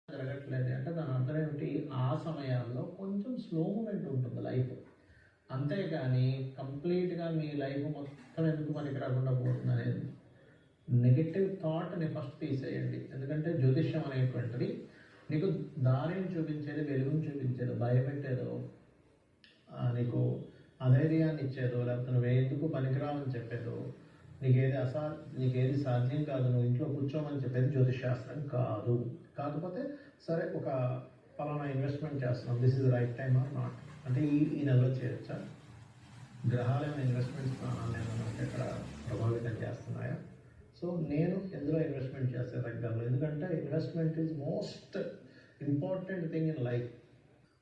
జరగట్లేదు అంటే దాని అర్థం ఏమిటి? ఆ సమయాల్లో కొంచెం స్లో మూమెంట్ ఉంటుంది లైఫ్. అంతేగాని కంప్లీట్గా మీ లైఫ్ మొత్తం ఎందుకు పనికి రాకుండా పోతుంది అనేది నెగటివ్ థాట్ని ఫస్ట్ తీసేయండి. ఎందుకంటే జ్యోతిష్యం అనేటువంటిది నీకు దారిని చూపించేది, వెలుగుని చూపించేది, భయపెట్టేదో, నీకు అధైర్యాన్ని ఇచ్చేదో, లేకపోతే నువ్వు ఎందుకు పనికిరావని చెప్పేదో, నీకేది సాధ్యం కాదు, నువ్వు ఇంట్లో కూర్చోమని చెప్పేది జ్యోతిషాస్త్రం కాదు. కాకపోతే సరే ఒక పలానా ఇన్వెస్ట్మెంట్ చేస్తున్నాం, this is right time or not అంటే ఈ నెలలో చేయొచ్చా, గ్రహాలు ఏమైనా ఇన్వెస్ట్మెంట్స్ ప్లానాన్ని ఏమైనా ఎక్కడ ప్రభావితం చేస్తున్నాయా? సో నేను ఎందులో ఇన్వెస్ట్మెంట్ చేస్తే తగ్గలను, ఎందుకంటే investment is most important thing in life.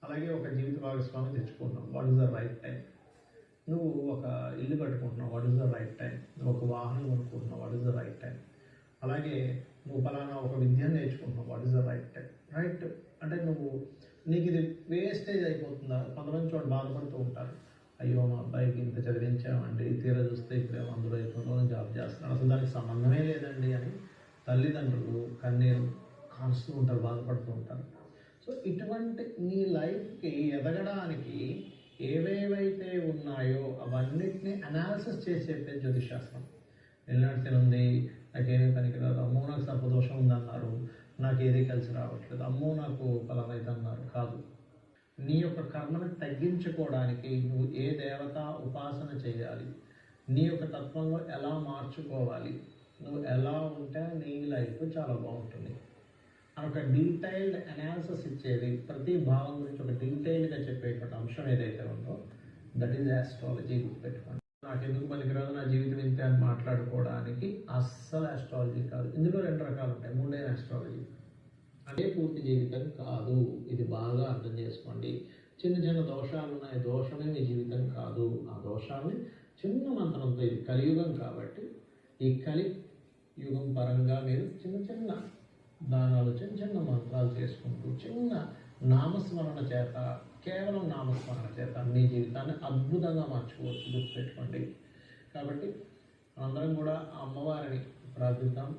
అలాగే ఒక జీవిత భాగస్వామి తెచ్చుకుంటున్నాం, what is the right time? నువ్వు ఒక ఇల్లు కట్టుకుంటున్నావు, what is the right time? నువ్వు ఒక వాహనం కొనుక్కుంటున్నావు, what is the right time? అలాగే నువ్వు పలానా ఒక విద్యను నేర్చుకుంటున్నావు, what is the right time? Right అంటే నీకు ఇది వేస్టేజ్ అయిపోతుందా? కొంతమంది చోట బాధపడుతూ ఉంటారు, అయ్యో మా అబ్బాయికి ఇంత చదివించామండి, తీరా చూస్తే ఇప్పుడే అందులో ఎప్పుడో జాబ్ చేస్తున్నాడు, అసలు దానికి సంబంధమే లేదండి అని తల్లిదండ్రులు కన్నీరు కారుస్తూ ఉంటారు, బాధపడుతూ ఉంటారు. సో ఇటువంటి నీ లైఫ్కి ఎదగడానికి ఏవేవైతే ఉన్నాయో అవన్నిటిని అనాలిసిస్ చేసి చెప్పేది జ్యోతిషాస్త్రం. ఎలాంటి ఉంది, నాకేమీ పనికిరాదు, అమ్మో నాకు సర్పదోషం ఉందన్నారు, నాకు ఏది కలిసి రావట్లేదు, అమ్మో నాకు ఫలమైతే అన్నారు. కాదు, నీ యొక్క కర్మను తగ్గించుకోవడానికి నువ్వు ఏ దేవత ఉపాసన చేయాలి, నీ యొక్క తత్వంలో ఎలా మార్చుకోవాలి, నువ్వు ఎలా ఉంటే నీ లైఫ్ చాలా బాగుంటుంది అని ఒక డీటెయిల్డ్ అనాలిసిస్ ఇచ్చేది, ప్రతి భావం గురించి ఒక డీటెయిల్డ్గా చెప్పేటువంటి అంశం ఏదైతే ఉందో దట్ ఈజ్ ఆస్ట్రాలజీ. గుర్తుపెట్టుకోండి. నాకు ఎందుకు పనికిరాదు, నా జీవితం ఇంతే అని మాట్లాడుకోవడానికి అస్సలు ఆస్ట్రాలజీ కాదు. ఇందులో 2 రకాలు ఉంటాయి. మూడైన ఆస్ట్రాలజీ అదే పూర్తి జీవితం కాదు. ఇది బాగా అర్థం చేసుకోండి. చిన్న చిన్న దోషాలు ఉన్నాయి, దోషమే మీ జీవితం కాదు. ఆ దోషాలని చిన్న మంత్రంతో, ఇది కలియుగం కాబట్టి ఈ కలియుగం పరంగా మీరు చిన్న చిన్న దానాలు, చిన్న చిన్న మంత్రాలు చేసుకుంటూ, చిన్న నామస్మరణ చేత, కేవలం నామస్మరణ చేత మీ జీవితాన్ని అద్భుతంగా మార్చుకోవచ్చు. గుర్తుపెట్టుకోండి. కాబట్టి అందరం కూడా ఆ అమ్మవారిని ప్రార్థిద్దాం.